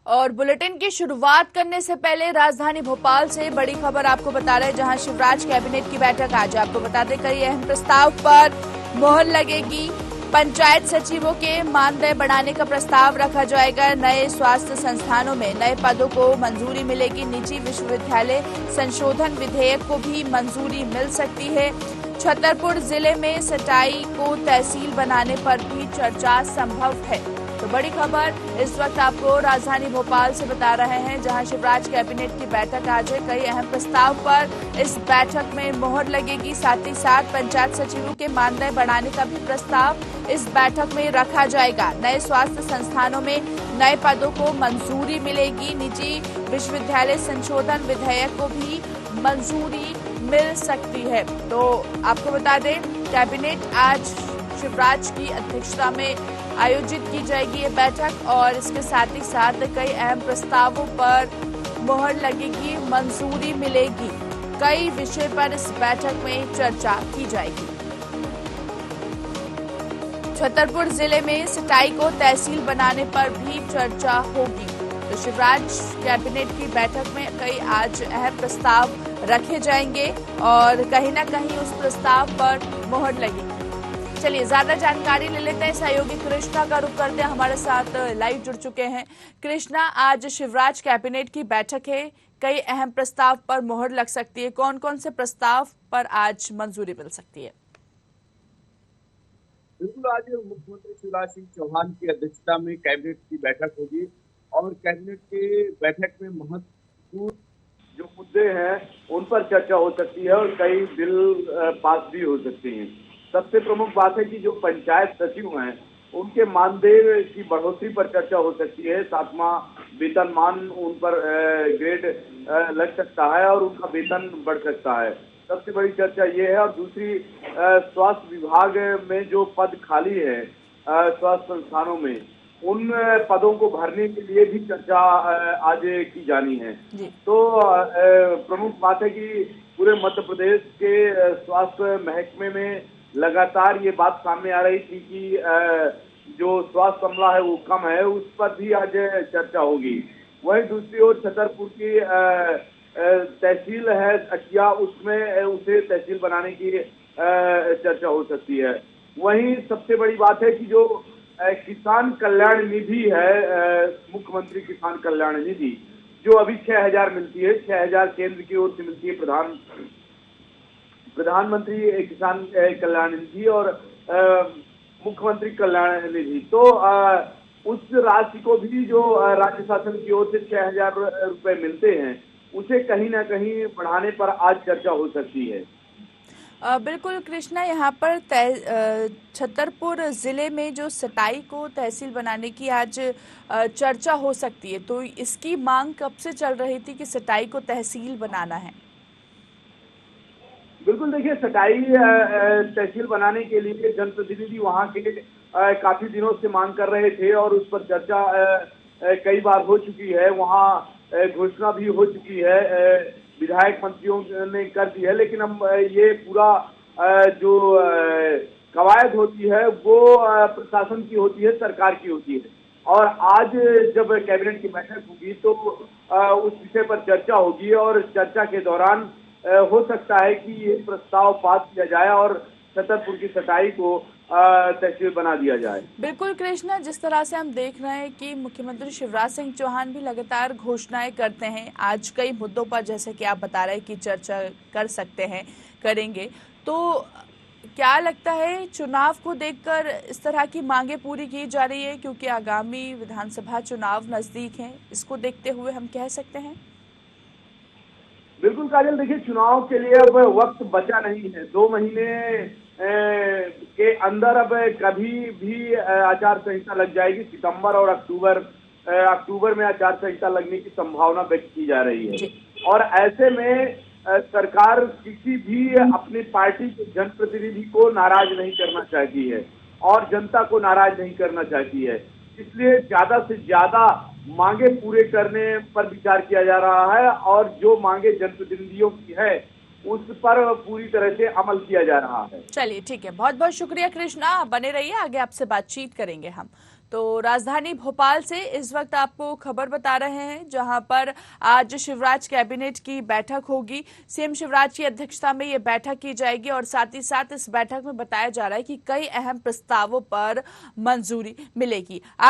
और बुलेटिन की शुरुआत करने से पहले राजधानी भोपाल से बड़ी खबर आपको बता रहे हैं, जहां शिवराज कैबिनेट की बैठक आज। आपको बता दें कई अहम प्रस्ताव पर मोहर लगेगी। पंचायत सचिवों के मानदेय बढ़ाने का प्रस्ताव रखा जाएगा। नए स्वास्थ्य संस्थानों में नए पदों को मंजूरी मिलेगी। निजी विश्वविद्यालय संशोधन विधेयक को भी मंजूरी मिल सकती है। छतरपुर जिले में सटाई को तहसील बनाने पर भी चर्चा संभव है। तो बड़ी खबर इस वक्त आपको राजधानी भोपाल से बता रहे हैं, जहां शिवराज कैबिनेट की बैठक आज है। कई अहम प्रस्ताव पर इस बैठक में मोहर लगेगी। साथ ही साथ पंचायत सचिवों के मानदेय बढ़ाने का भी प्रस्ताव इस बैठक में रखा जाएगा। नए स्वास्थ्य संस्थानों में नए पदों को मंजूरी मिलेगी। निजी विश्वविद्यालय संशोधन विधेयक को भी मंजूरी मिल सकती है। तो आपको बता दें कैबिनेट आज शिवराज की अध्यक्षता में आयोजित की जाएगी ये बैठक, और इसके साथ ही साथ कई अहम प्रस्तावों पर मोहर लगेगी, मंजूरी मिलेगी। कई विषय पर इस बैठक में चर्चा की जाएगी। छतरपुर जिले में सटाई को तहसील बनाने पर भी चर्चा होगी। तो शिवराज कैबिनेट की बैठक में कई आज अहम प्रस्ताव रखे जाएंगे और कहीं ना कहीं उस प्रस्ताव पर मोहर लगेगी। चलिए ज्यादा जानकारी ले लेते हैं। सहयोगी कृष्णा का रुख करते हैं, हमारे साथ लाइव जुड़ चुके हैं। कृष्णा, आज शिवराज कैबिनेट की बैठक है, कई अहम प्रस्ताव पर मोहर लग सकती है। कौन कौन से प्रस्ताव पर आज मंजूरी मिल सकती है? बिल्कुल, आज मुख्यमंत्री शिवराज सिंह चौहान की अध्यक्षता में कैबिनेट की बैठक होगी और कैबिनेट की बैठक में महत्वपूर्ण जो मुद्दे हैं उन पर चर्चा हो सकती है और कई बिल पास भी हो सकते हैं। सबसे प्रमुख बात है कि जो पंचायत सचिव हैं उनके मानदेय की बढ़ोतरी पर चर्चा हो सकती है। 7वां वेतनमान उन पर ग्रेड लग सकता है और उनका वेतन बढ़ सकता है, सबसे बड़ी चर्चा ये है। और दूसरी, स्वास्थ्य विभाग में जो पद खाली है स्वास्थ्य संस्थानों में, उन पदों को भरने के लिए भी चर्चा आज की जानी है। तो प्रमुख बात है कि पूरे मध्य प्रदेश के स्वास्थ्य महकमे में लगातार ये बात सामने आ रही थी कि जो स्वास्थ्य अमला है वो कम है, उस पर भी आज चर्चा होगी। वहीं दूसरी ओर छतरपुर की तहसील है अटिया, उसमें उसे तहसील बनाने की चर्चा हो सकती है। वहीं सबसे बड़ी बात है कि जो किसान कल्याण निधि है, मुख्यमंत्री किसान कल्याण निधि, जो अभी 6,000 मिलती है, 6,000 केंद्र की ओर से मिलती है, प्रधानमंत्री किसान कल्याण निधि और मुख्यमंत्री कल्याण निधि, तो उस राशि को भी जो राज्य शासन की ओर से 6,000 रुपए मिलते हैं, उसे कहीं ना कहीं बढ़ाने पर आज चर्चा हो सकती है। बिल्कुल कृष्णा, यहाँ पर छतरपुर जिले में जो सटाई को तहसील बनाने की आज चर्चा हो सकती है, तो इसकी मांग कब से चल रही थी कि सटाई को तहसील बनाना है? बिल्कुल, देखिए, सटाई तहसील बनाने के लिए जनप्रतिनिधि वहां के काफी दिनों से मांग कर रहे थे और उस पर चर्चा कई बार हो चुकी है। वहां घोषणा भी हो चुकी है, विधायक मंत्रियों ने कर दी है, लेकिन अब ये पूरा जो कवायद होती है वो प्रशासन की होती है, सरकार की होती है। और आज जब कैबिनेट की बैठक होगी तो उस विषय पर चर्चा होगी और चर्चा के दौरान हो सकता है कि ये प्रस्ताव पास किया जाए और छतरपुर की सटाई को तहसील बना दिया जाए। बिल्कुल कृष्णा, जिस तरह से हम देख रहे हैं कि मुख्यमंत्री शिवराज सिंह चौहान भी लगातार घोषणाएं करते हैं, आज कई मुद्दों पर जैसे कि आप बता रहे हैं कि चर्चा कर सकते हैं, करेंगे, तो क्या लगता है चुनाव को देखकर इस तरह की मांगे पूरी की जा रही है, क्योंकि आगामी विधानसभा चुनाव नजदीक है, इसको देखते हुए हम कह सकते हैं? बिल्कुल काजल, देखिए, चुनाव के लिए अब वक्त बचा नहीं है। 2 महीने के अंदर अब कभी भी आचार संहिता लग जाएगी। सितंबर और अक्टूबर में आचार संहिता लगने की संभावना व्यक्त की जा रही है और ऐसे में सरकार किसी भी अपनी पार्टी के जनप्रतिनिधि को नाराज नहीं करना चाहती है और जनता को नाराज नहीं करना चाहती है, इसलिए ज्यादा से ज्यादा मांगे पूरे करने पर विचार किया जा रहा है और जो मांगे जनप्रतिनिधियों की है उस पर पूरी तरह से अमल किया जा रहा है। चलिए ठीक है, बहुत बहुत शुक्रिया कृष्णा, बने रहिए, आगे आपसे बातचीत करेंगे हम। तो राजधानी भोपाल से इस वक्त आपको खबर बता रहे हैं, जहां पर आज शिवराज कैबिनेट की बैठक होगी। सीएम शिवराज की अध्यक्षता में ये बैठक की जाएगी और साथ ही साथ इस बैठक में बताया जा रहा है कि कई अहम प्रस्तावों पर मंजूरी मिलेगी।